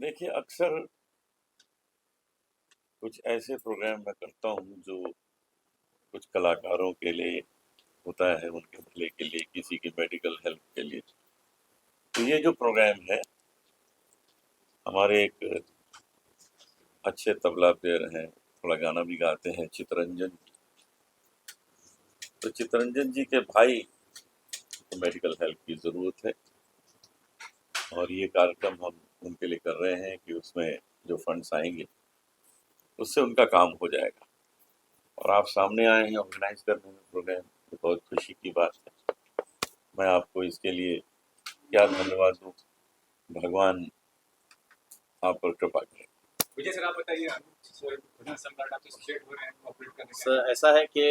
देखिए, अक्सर कुछ ऐसे प्रोग्राम मैं करता हूँ जो कुछ कलाकारों के लिए होता है, उनके भले के लिए, किसी की मेडिकल हेल्प के लिए। तो ये जो प्रोग्राम है, हमारे एक अच्छे तबला प्लेयर हैं, थोड़ा गाना भी गाते हैं, चित्तरंजन जी। तो चित्तरंजन जी के भाई को मेडिकल हेल्प की ज़रूरत है और ये कार्यक्रम हम उनके लिए कर रहे हैं कि उसमें जो फंड्स आएंगे उससे उनका काम हो जाएगा। और आप सामने आए हैं ऑर्गेनाइज करने में प्रोग्राम, तो बहुत खुशी की बात है। मैं आपको इसके लिए क्या धन्यवाद दूँ। भगवान आप पर कृपा करें। विजय सर, आप बताइए, भजन सम्राट आप एसोसिएट हो रहे हैं ऑपरेट करने के। सर ऐसा है कि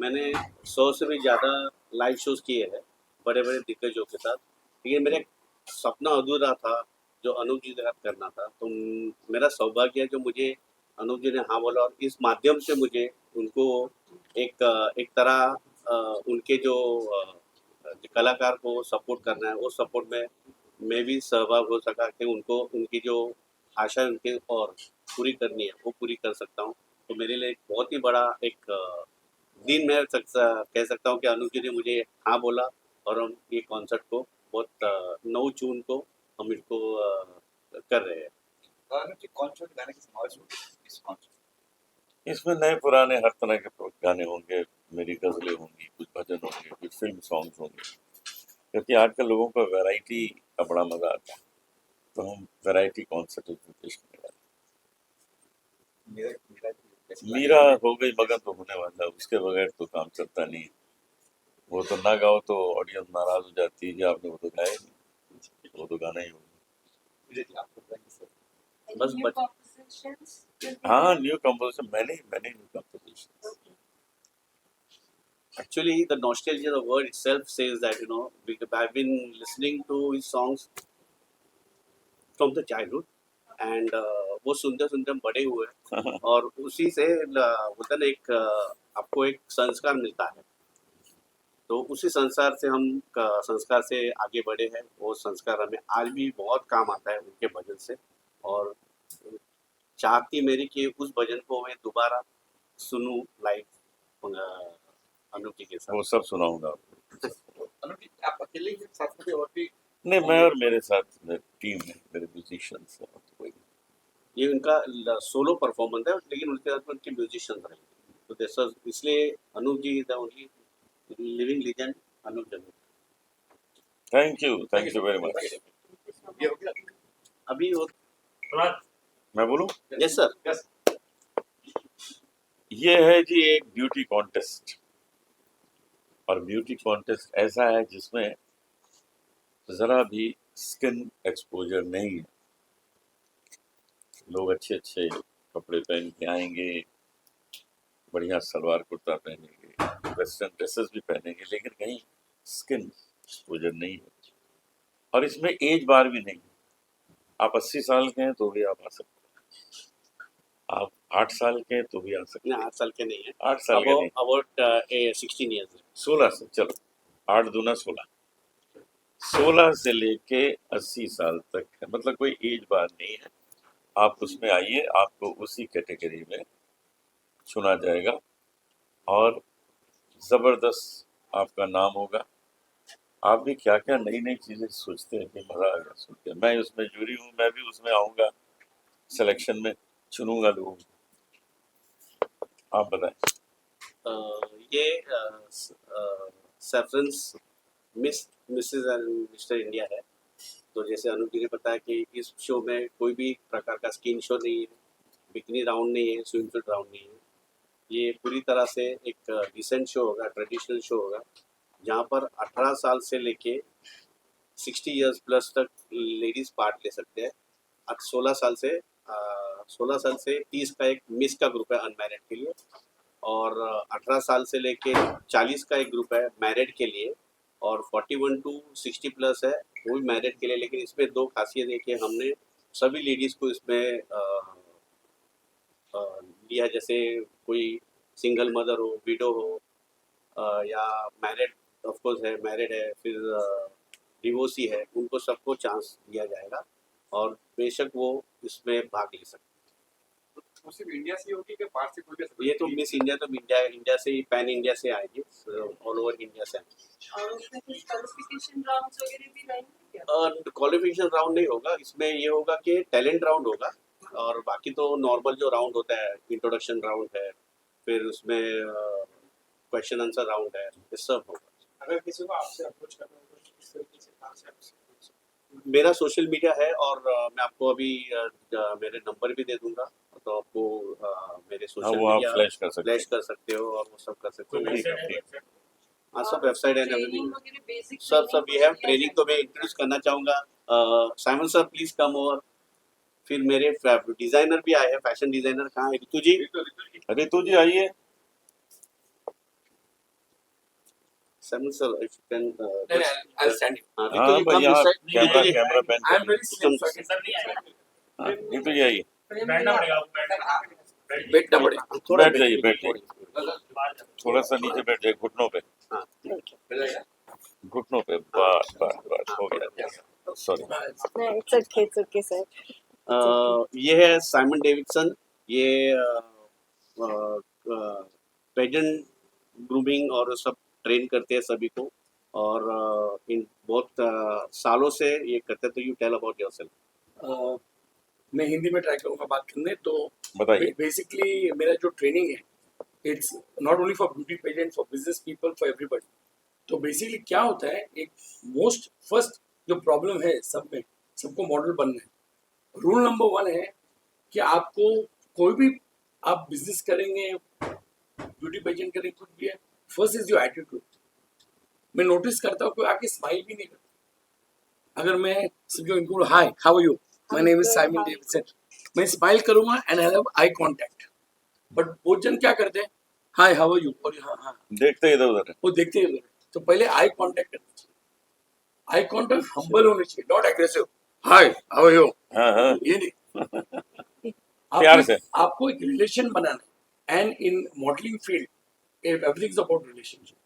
मैंने 100 से भी ज़्यादा लाइव शोज़ किए हैं बड़े बड़े दिग्गजों के साथ, लेकिन मेरा एक सपना अधूरा था जो अनूप जी के साथ करना था। तो मेरा सौभाग्य है जो मुझे अनूप जी ने हाँ बोला और इस माध्यम से मुझे उनको एक तरह उनके जो कलाकार को सपोर्ट करना है, वो सपोर्ट में मैं भी सहभाग हो सका कि उनको उनकी जो आशा उनके और पूरी करनी है वो पूरी कर सकता हूँ। तो मेरे लिए एक बहुत ही बड़ा एक दिन मैं कह सकता हूँ कि अनुज जी ने मुझे हाँ बोला और हम ये कॉन्सर्ट को बहुत 9 जून को हम इसको कर रहे हैं। अनुज जी, कॉन्सर्ट गाने की समावेश होगी इस कॉन्सर्ट? इसमें नए पुराने हर तरह के गाने होंगे, मेरी गज़लें होंगी, कुछ भजन होंगे, कुछ फ़िल्म सॉन्ग्स होंगे, क्योंकि आजकल लोगों को वैरायटी का बड़ा मज़ा आता है। तो हम वैरायटी कॉन्सर्ट इसमें पेश करने वाले हैं। मीरा हो गई मगन तो होने वाला है, उसके बगैर तो काम चलता नहीं है। वो तो ना गाओ तो ऑडियंस नाराज़ हो जाती है कि आपने वो तो गाया ही नहीं, वो तो गाना ही होगा। विजय जी, आप बताइए सर। बस हाँ, न्यू कंपोजिशन मैंने new composition. Actually, the nostalgia, the word itself says that because I've been listening to his songs from the childhood and वो सुनते सुनते हम बड़े हुए और उसी से होता ना एक आपको एक संस्कार मिलता है। तो उसी संस्कार से आगे बढ़े हैं। वो संस्कार हमें आज भी बहुत काम आता है उनके भजन से और चाहती मेरी कि उस भजन को मैं दोबारा सुनूं लाइव अनूप जी के साथ। वो सब सुनाऊंगा आपको। अनुज जी, आप अकेले ही साथ में और भी? नहीं, मैं और मेरे साथ टीम है, मेरे म्यूजिशियंस हैं, तो कोई ये उनका सोलो परफॉर्मेंस है लेकिन उनके साथ में उनके म्यूजिशियंस रहेंगे। तो दैट्स इसलिए Anoop ji is the only living legend Anoop Jalota. Thank you very much. ये हो गया अभी वो मैं बोलूं? Yes sir. यस। ये है जी एक ब्यूटी कॉन्टेस्ट, और ब्यूटी कॉन्टेस्ट ऐसा है जिसमें ज़रा भी स्किन एक्सपोजर नहीं है। लोग अच्छे अच्छे कपड़े पहन के आएंगे, बढ़िया सलवार कुर्ता पहनेंगे, वेस्टर्न ड्रेसेस भी पहनेंगे, लेकिन कहीं स्किन एक्सपोजर नहीं है। और इसमें एज बार भी नहीं है। आप 80 साल के हैं तो भी आप आ सकते हैं, आप 8 साल के हैं तो भी आ सकते हैं। 8 साल के नहीं है, 8 साल के नहीं, अबाउट 16 ईयर्स 16 से, चलो 8 दूना 16 से लेके 80 साल तक है, मतलब कोई एज बार नहीं है। आप उसमें आइए, आपको उसी कैटेगरी में चुना जाएगा और ज़बरदस्त आपका नाम होगा। आप भी क्या क्या नई नई चीज़ें सोचते हैं कि मज़ा आ गया सुन के। मैं उसमें जूरी हूँ, मैं भी उसमें आऊँगा, सिलेक्शन में चुनूंगा लोगों को। आप बताएं। ये सेफरेंस मिसेस एंड मिस्टर इंडिया है। तो जैसे अनुज जी ने बताया कि इस शो में कोई भी प्रकार का स्किन शो नहीं है, बिकनी राउंड नहीं है, स्विम सूट राउंड नहीं है। ये पूरी तरह से एक डिसेंट शो होगा, ट्रेडिशनल शो होगा, जहाँ पर 18 साल से लेके 60 इयर्स प्लस तक लेडीज पार्ट ले सकते हैं। 16 साल से 30 का एक मिस का ग्रुप है अनमैरिड के लिए और 18 साल से लेके 40 का एक ग्रुप है मैरिड के लिए और 41 टू 60 प्लस है वो भी मैरिड के लिए। लेकिन इसमें दो खासियत है कि हमने सभी लेडीज़ को इसमें लिया, जैसे कोई सिंगल मदर हो, विडो हो या मैरिड ऑफ कोर्स है, मैरिड है, फिर डिवोर्सी है, उनको सबको चांस दिया जाएगा। और बेशक वो इसमें भाग ले सकते वो सिर्फ इंडिया से ही होगी कि बाहर से कोई भी हैं। ये तो मिस इंडिया तो इंडिया से ही पैन इंडिया से आएगी, ऑल ओवर इंडिया से आएगी। और उसमें कुछ क्वालिफिकेशन राउंड्स वगैरह भी रहेंगे क्या? क्वालिफिकेशन राउंड नहीं होगा इसमें, ये होगा कि टैलेंट राउंड होगा, और बाकी तो नॉर्मल जो राउंड होता है, इंट्रोडक्शन राउंड है, फिर उसमें क्वेश्चन आंसर राउंड है, ये सब होगा। अगर किसी को आपसे अप्रोच करना हो तो किस तरीके से कहाँ से आपसे approach करना मेरा सोशल मीडिया है, और मैं आपको अभी मेरे नंबर भी दे दूंगा, तो आपको मेरे हाँ सोशल वो आप मीडिया फ्लैश कर सकते फ्लैश कर सकते हो और वो सब कर सकते हो। ठीक है, ठीक है। हाँ, सब वेबसाइट एंड ट्रेनिंग एवरीथिंग, वगैरह बेसिक सब ये है। ट्रेनिंग तो मैं इंट्रोड्यूस करना चाहूँगा। Simon sir please come over. फिर मेरे डिजाइनर भी आए हैं, फैशन डिजाइनर कहाँ है? ऋतु जी, रितु जी आइए। Simon sir if you can नहीं, I'll stand. हाँ, हाँ ऋतु जी भाई come यहाँ this side. Camera Ritu ji, camera pan I am कर very slim, so I can हाँ, रितु जी आइए। बैठना पड़ेगा। थोड़ा बैठ जाइए, बैठ जाइए। थोड़ा थोड़ा सा नीचे बैठ जाइए, घुटनों पे, हाँ, घुटनों पे, बस बस बस हो गया। Sorry. No, it's okay, sir. ये है साइमन डेविडसन। ये पेजेंट ग्रूमिंग और सब ट्रेन करते हैं सभी को, और इन बहुत सालों से ये करते हैं। तो यू टेल अबाउट योरसेल्फ। मैं हिंदी में ट्राई करूंगा बात करने। तो बताइए। बेसिकली मेरा जो ट्रेनिंग है it's not only for beauty pageant, for business people, for everybody. तो बेसिकली क्या होता है, एक मोस्ट फर्स्ट जो प्रॉब्लम है सब में, सबको मॉडल बनना है। रूल नंबर 1 है कि आपको कोई भी आप बिजनेस करेंगे, ब्यूटी पेजेंट करेंगे, कुछ भी है, फर्स्ट इज योर एटीट्यूड। मैं नोटिस करता हूँ कोई आके स्माइल भी नहीं करता। अगर मैं सिर्फ इनको hi how are you, my name is Simon Davidson, मैं स्माइल करूंगा and I have eye contact. But बहुत जन क्या करते हैं, हाय हाउ आर यू, और हाँ हाँ देखते इधर उधर है। वो देखते हैं। तो पहले आई कांटेक्ट करना चाहिए। आई कांटेक्ट हम्बल होने चाहिए, not aggressive. Hi how are you, हाँ हाँ, ये नहीं। प्यार से। आपको एक रिलेशन बनाना है। And in modelling field everything is about relationship.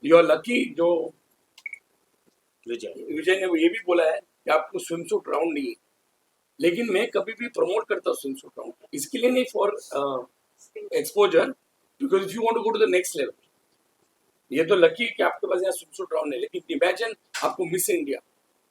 You are lucky जो विजय ने ये भी बोला है कि आपको स्विम सूट राउंड नहीं है, लेकिन मैं कभी भी प्रमोट करता हूँ स्विम सूट राउंड, इसके लिए नहीं, for exposure, because if you want to go to the next level. ये तो लकी है कि आपके पास यहाँ स्विम सूट राउंड है, लेकिन इमेजिन आपको मिस इंडिया,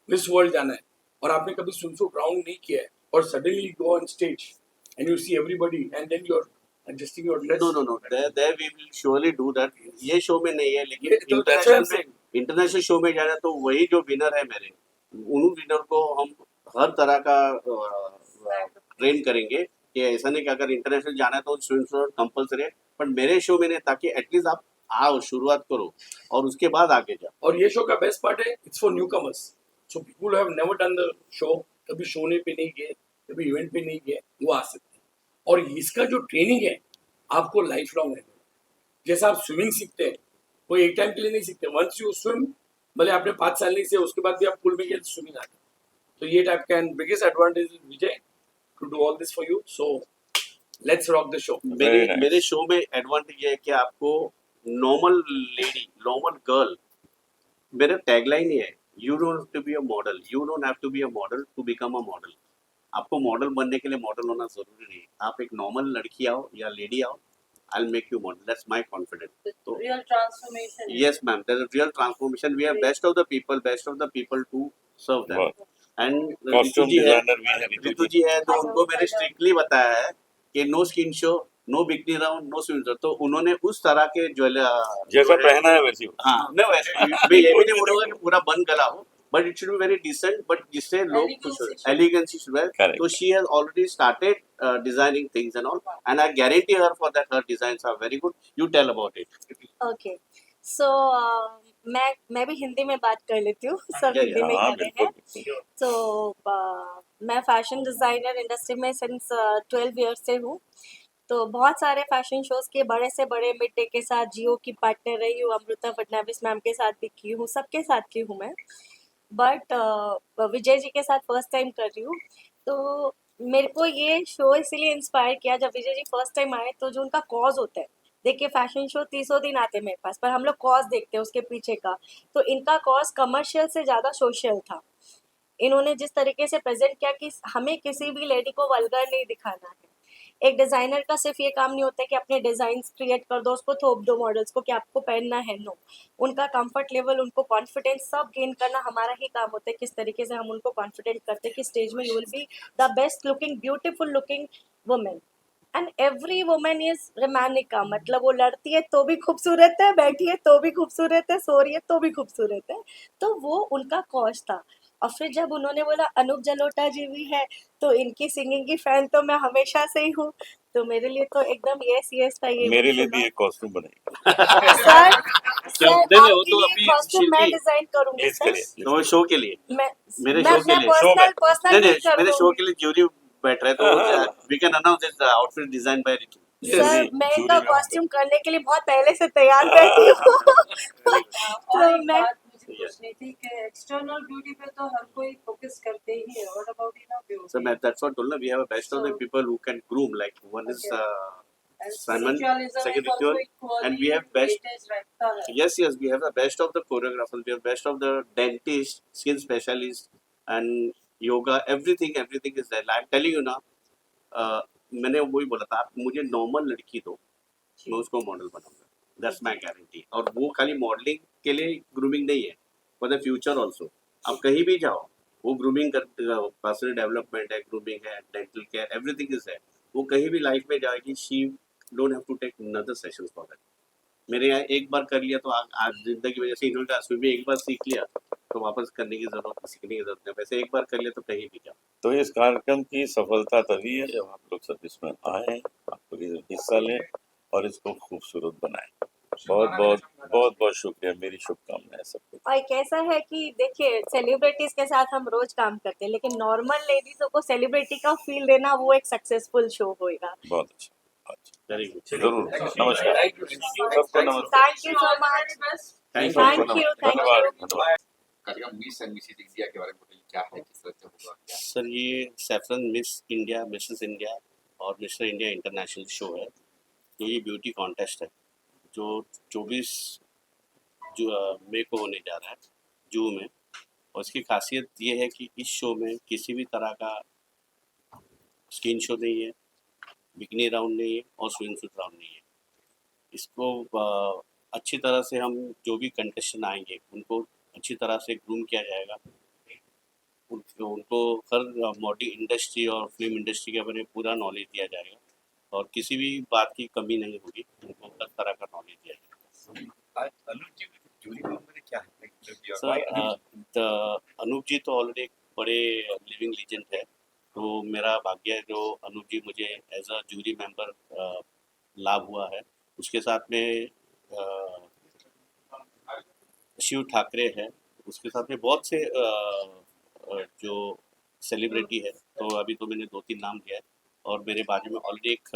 मिस वर्ल्ड जाना है, और आपने कभी स्विम सूट राउंड नहीं किया है, और suddenly go on stage and you see everybody and then you are adjusting your dress. No, there we will surely do that. ये शो में नहीं है, लेकिन तो that's what I'm international saying. International show में जाना, तो वही जो विनर है मेरे, उन विनर को हम हर तरह का ट्रेन करेंगे। कि ऐसा नहीं कि अगर इंटरनेशनल जाना है तो स्विम सूट कंपलसरी है, बट मेरे शो में नहीं, ताकि एटलीस्ट आप आओ, शुरुआत करो और उसके बाद आगे जाओ। और ये शो का बेस्ट पार्ट है, it's for new commerce. So people have never done the show, कभी शोने पे नहीं गए, कभी इवेंट पे नहीं गए, वो आ सकते हैं। और इसका जो ट्रेनिंग है आपको लाइफ लॉन्ग है। जैसा आप स्विमिंग सीखते हैं, कोई एक टाइम के लिए नहीं सीखते। वंस यू स्विम, भले आपने 5 साल नहीं से, उसके बाद भी आप पूल में गए तो स्विमिंग आता है। तो ये टाइप का biggest advantage is Vijay to do all this for you. So let's rock the show. मेरे nice. मेरे शो में एडवांटेज ये है कि आपको नॉर्मल लेडी, नॉर्मल गर्ल, मेरा टैगलाइन ये है, you don't have to be a model, you don't have to be a model to become a model. आपको मॉडल बनने के लिए मॉडल होना जरूरी नहीं है। आप एक नॉर्मल लड़की आओ या लेडी आओ, I will make you model, that's my confidence. तो Real transformation. yes ma'am, there is real transformation. We are best of the people to serve them. वाह। And कॉस्ट्यूम डिजाइनर भी है रितु जी है, तो उनको मैंने स्ट्रिक्टली बताया है कि no skin show, no bikini round, no swim. तो उन्होंने उस तरह के जैसा पहना है वैसी हो। हाँ, मैं वैसे मैं ये भी नहीं बोलूंगा कि पूरा बंद गला हो, but it should be very decent, but जिससे लोग खुश हो, एलिगेंसी शुड वेयर। Correct. तो she has already started designing things and all, and I guarantee her for that her designs are very good. You tell about it. Okay. So मैं भी हिंदी में बात कर लेती हूँ। सब Yeah, हिंदी में हाँ कर रहे हैं। बिल्कुल। तो मैं फैशन डिज़ाइनर इंडस्ट्री में सिंस 12 ईयर्स से हूँ। तो बहुत सारे फैशन शोज़ के बड़े से बड़े, मिड डे के साथ जियो की पार्टनर रही हूँ, अमृता फडणवीस मैम के साथ भी की हूँ, सबके साथ की हूँ मैं। बट विजय जी के साथ फर्स्ट टाइम कर रही हूँ। तो मेरे को ये शो इसीलिए इंस्पायर किया, जब विजय जी फर्स्ट टाइम आए तो जो उनका कॉज होता है, देखिए फैशन शो 300 दिन आते हैं मेरे पास, पर हम लोग कॉज देखते हैं उसके पीछे का। तो इनका कॉज कमर्शियल से ज़्यादा सोशल था। इन्होंने जिस तरीके से प्रेजेंट किया कि हमें किसी भी लेडी को वल्गर नहीं दिखाना है। एक डिज़ाइनर का सिर्फ ये काम नहीं होता है कि अपने डिज़ाइंस क्रिएट कर दो, उसको थोप दो मॉडल्स को कि आपको पहनना है, नो। उनका कंफर्ट लेवल, उनको कॉन्फिडेंस सब गेन करना हमारा ही काम होता है। किस तरीके से हम उनको कॉन्फिडेंट करते हैं कि स्टेज में you will be the best looking, beautiful looking women. And every women is रोमानिका, मतलब वो लड़ती है तो भी खूबसूरत है, बैठी है तो भी खूबसूरत है, सो रही है तो भी खूबसूरत है। तो वो उनका कॉज था। और फिर जब उन्होंने बोला अनूप जलोटा जी भी है, तो इनकी सिंगिंग की फैन तो मैं हमेशा से ही हूँ। तो मेरे लिए तो एकदम यस यस था ये मेरे लिए सुनना। भी एक कॉस्ट्यूम बनाइए, सर क्यों? सर नहीं, नहीं, वो आपके तो लिए अभी कॉस्ट्यूम मैं शिल्पी डिजाइन करूंगी प्लीज सर। करिए। तो शो के लिए, मैं मेरे मैं शो के मैं लिए शो में। नहीं पर्सनल नहीं भी कर मेरे शो दूंगी के लिए ज्यूरी बैठ रहे हाँ, तो हाँ। We can announce this outfit design by Ritu. Sir. जी, मैं जूरी इनका में होंगे। कॉस्ट्यूम करने के लिए बहुत पहले से तैयार रहती हूँ। वेरी तो और एक मैं बात मुझे पूछनी थी कि एक्सटर्नल ब्यूटी पे तो हर कोई फोकस करते ही है, what about inner good. So beauty that's what told we have a best of the So- people who can groom. Like one is and Simon, sensualism second is also ritual, equally and we have best. weightage रखता है. Yes, we have the best of the choreographers. We have best of the dentist, skin specialist, and yoga. Everything is there. I'm telling you ना, मैंने वही बोला था, आप मुझे normal लड़की दो, मैं उसको मॉडल बनाऊंगा। That's my guarantee. और वो खाली मॉडलिंग के लिए ग्रूमिंग नहीं है, फॉर द फ्यूचर ऑल्सो। आप कहीं भी जाओ, वो ग्रूमिंग कर, पर्सनल डेवलपमेंट है, ग्रूमिंग है, डेंटल केयर, एवरीथिंग इज है। वो कहीं भी लाइफ में जाएगी, she don't have to take another session for that. मेरे यहाँ एक बार कर लिया तो आज जिंदगी में, जैसे इन्होंने अश्विन एक बार सीख लिया तो वापस करने की जरूरत, सीखने की जरूरत है। वैसे एक बार कर लिया तो कहीं भी जाओ। तो इस कार्यक्रम की सफलता तभी है जब आप लोग सब इसमें आए, आप लोग इसमें हिस्सा लें और इसको खूबसूरत बनाएं। बहुत बहुत बहुत बहुत शुक्रिया, मेरी शुभकामनाएं सबको। और एक ऐसा है कि देखिए सेलिब्रिटीज के साथ हम रोज काम करते हैं, लेकिन नॉर्मल लेडीजों को सेलिब्रिटी का फील देना वो एक सक्सेसफुल शो होएगा। बहुत अच्छा, अच्छा, वेरी गुड। जरूर। नमस्कार Thank you. सबको, नमस्कार। Thank you so much. Thank सबको Thank you, नमस्कार। thank धन्यवाद, you. धन्यवाद। कार्यक्रम मिस एंड मिसेज इंडिया के बारे में बताइए, क्या है, किस तरह से होगा, क्या है? सर ये saffron miss India, Mrs India और मिस्टर इंडिया इंटरनेशनल शो है। तो ये ब्यूटी कॉन्टेस्ट है जो 24 मई को होने जा रहा है जू में। और इसकी खासियत ये है कि इस शो में किसी भी तरह का स्किन शो नहीं है, बिकनी राउंड नहीं है और स्विंग सूट राउंड नहीं है। इसको अच्छी तरह से हम जो भी कंटेस्टेंट आएंगे उनको अच्छी तरह से ग्रूम किया जाएगा। उनको हर मॉडलिंग इंडस्ट्री और फिल्म इंडस्ट्री के बारे में पूरा नॉलेज दिया जाएगा और किसी भी बात की कमी नहीं होगी, उनको हर तरह का नॉलेज दिया जाएगा। आज अनूप जी की जूरी में क्या है? सर अनूप जी तो ऑलरेडी एक बड़े लिविंग लीजेंड है, तो मेरा भाग्य है जो अनूप जी मुझे एज अ जूरी मेंबर लाभ हुआ है। उसके साथ में शिव ठाकरे है, उसके साथ में बहुत से जो सेलिब्रिटी है। तो अभी तो मैंने 2-3 नाम दिया है और मेरे बाजू में ऑलरेडी एक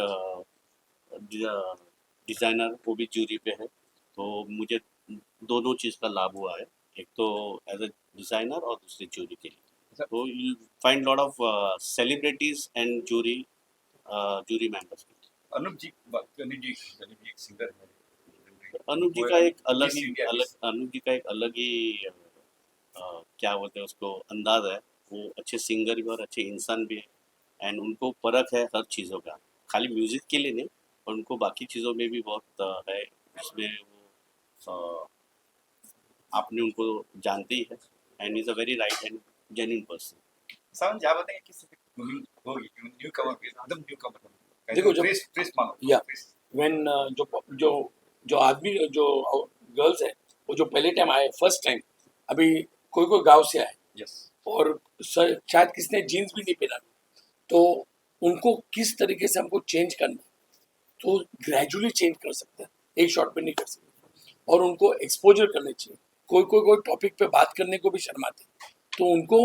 डिज़ाइनर वो भी जूरी पे है। तो मुझे दोनों चीज़ का लाभ हुआ है, एक तो एज अ डिज़ाइनर और दूसरी जूरी के लिए। तो you find lot of celebrities and jury members. Anoop ji एक सिंगर है। अनूप जी का एक अलग ही क्या बोलते हैं उसको, अंदाज है। वो अच्छे सिंगर भी और अच्छे इंसान भी है एंड उनको परख है हर चीज़ों का, खाली म्यूज़िक के लिए नहीं, और उनको बाकी चीज़ों में भी बहुत है। उसमें वो आपने उनको जानते ही है and is a very right and genuine person. Sawan ji आप बताएंगे किस होगी न्यू कमर, एकदम न्यू कमर। देखो, जब- प्रेस मानो या व्हेन जो आदमी जो गर्ल्स है वो जो पहले टाइम आए, फर्स्ट टाइम, अभी कोई गांव से आए यस और शायद किसने जीन्स भी नहीं पहना, तो उनको किस तरीके से हमको चेंज करना, तो ग्रेजुअली चेंज कर सकते हैं, एक शॉट में नहीं कर सकते। और उनको एक्सपोजर करने चाहिए। कोई टॉपिक पे बात करने को भी शर्माते, तो उनको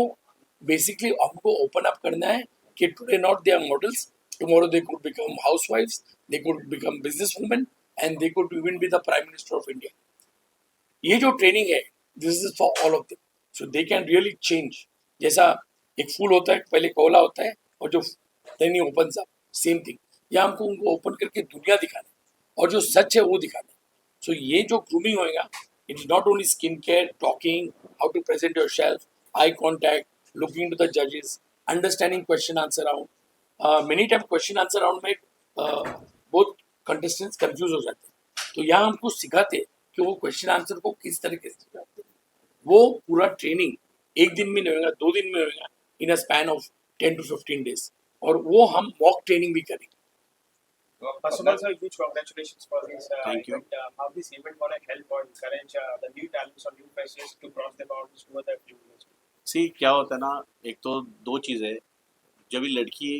बेसिकली हमको ओपन अप करना है कि today not they are models, tomorrow they could become हाउसवाइफ्स, they could become business women and they could even be the prime minister of India. ये जो ट्रेनिंग है, this is for all of them, so they can really change. जैसा एक फूल होता है, पहले Cola होता है और जो देन ही ओपन्स अप, सेम थिंग। या हमको उनको ओपन करके दुनिया दिखाना और जो सच है वो दिखाना। सो ये जो ग्रूमिंग होएगा, it is not only skin care, talking, how to present yourself, eye contact, looking into the judges, understanding question answer round. Many times question answer round में both contestants confuse हो जाते हैं, तो यहाँ हमको सिखाते हैं कि वो question answer को किस तरीके से सिखाते हैं. वो पूरा ट्रेनिंग एक दिन में नहीं होगा, 2 दिन में होगा, इन a span of 10 to 15 days, और वो हम मॉक ट्रेनिंग भी करेंगे. First of all, sir, huge congratulations for this Thank you. event. How this event gonna help or encourage the new talents or new freshers to cross the boundaries to other fields? सी क्या होता है ना, एक तो दो चीज़ें, जब ये लड़की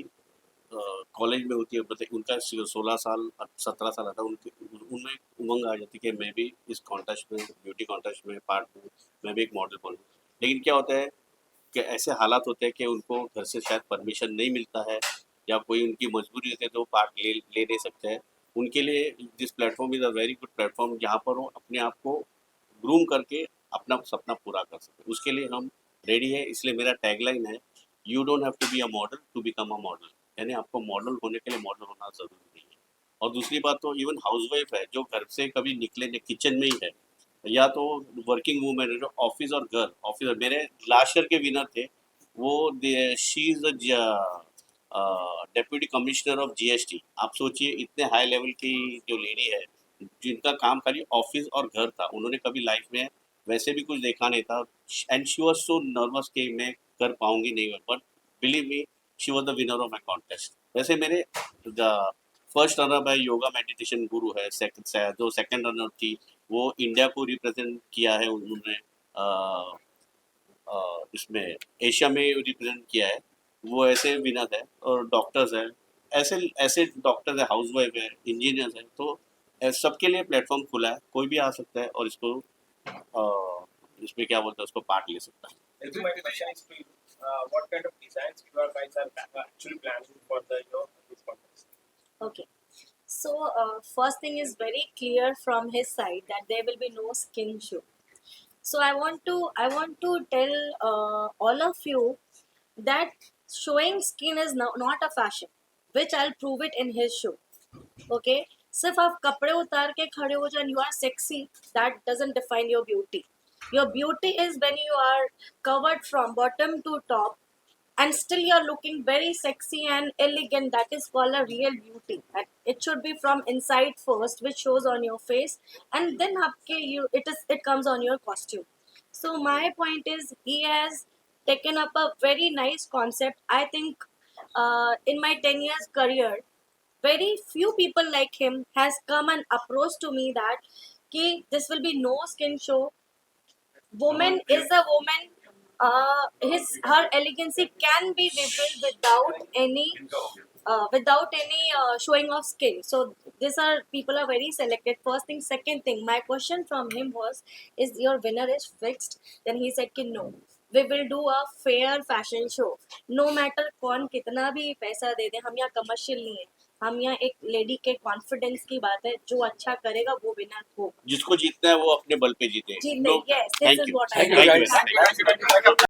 कॉलेज में होती है, मतलब उनका 16 साल 17 साल आता है, उनके उनमें उमंग आ जाती है कि मैं भी इस कॉन्टेस्ट में, ब्यूटी कॉन्टेस्ट में पार्ट लूँ, मैं भी एक मॉडल बनूँ. लेकिन क्या होता है कि ऐसे हालात होते हैं कि उनको घर से शायद परमिशन नहीं मिलता है, या कोई उनकी मजबूरी होती है तो पार्ट ले नहीं सकते हैं. उनके लिए this platform is a very good platform, जहाँ पर वो अपने आप को ग्रूम करके अपना सपना पूरा कर सकते. उसके लिए हम रेडी है. इसलिए मेरा टैगलाइन है, you don't have to be a model to become a model. यानी आपको मॉडल होने के लिए मॉडल होना ज़रूरी नहीं है. और दूसरी बात तो इवन हाउसवाइफ है जो घर से कभी निकले नहीं, किचन में ही है, या तो वर्किंग वूमेन है जो ऑफिस और घर, ऑफिस मेरे लास्ट ईयर के विनर थे वो, she is deputy commissioner of GST. आप सोचिए इतने हाई लेवल की जो लेडी है जिनका काम खाली ऑफिस और घर था, उन्होंने कभी लाइफ में वैसे भी कुछ देखा नहीं था, and she was so nervous कि मैं कर पाऊंगी नहीं, but believe me she was the winner of my contest. वैसे मेरे फर्स्ट रनर है योगा मेडिटेशन गुरु है, जो सेकंड रनर थी वो इंडिया को रिप्रेजेंट किया है उन्होंने, इसमें एशिया में रिप्रेजेंट किया है, वो ऐसे विनर है. और डॉक्टर्स हैं, ऐसे ऐसे डॉक्टर्स है, हाउसवाइफ है, इंजीनियर्स हैं, तो सबके लिए प्लेटफॉर्म खुला है, कोई भी आ सकता है और इसको इसमें क्या बोलते हैं उसको पार्ट ले सकता है. So my question is to you, what kind of designs you guys are actually planning for the this contest? Okay. So first thing is very clear from his side that there will be no skin show. So I want to tell all of you that showing skin is not a fashion, which I'll prove it in his show. Okay. सिर्फ आप कपड़े उतार के खड़े हो जाए, you are sexy, that doesn't define your beauty. Your beauty is when you are covered from bottom to top and still you are looking very sexy and elegant. That is called a real beauty. And it should be from inside first, which shows on your face, and then it comes on your costume. So my point is, he has taken up a very nice concept. I think in my 10 years career, very few people like him has come and approached to me that ki this will be no skin show. Woman is a woman. Her elegancy can be revealed without any showing of skin. So these are people are very selected. First thing. Second thing, my question from him was, is your winner is fixed? Then he said कि no, we will do a fair fashion show. No matter कौन कितना भी पैसा दे दे, हम यहाँ commercial नहीं है. हम यहाँ एक लेडी के कॉन्फिडेंस की बात है, जो अच्छा करेगा वो विनर होगा. जिसको जीतना है वो अपने बल पे जीते. जी नहीं, yes, this Thank is you. what I Thank you, meant. guys. Thank you. Thank you.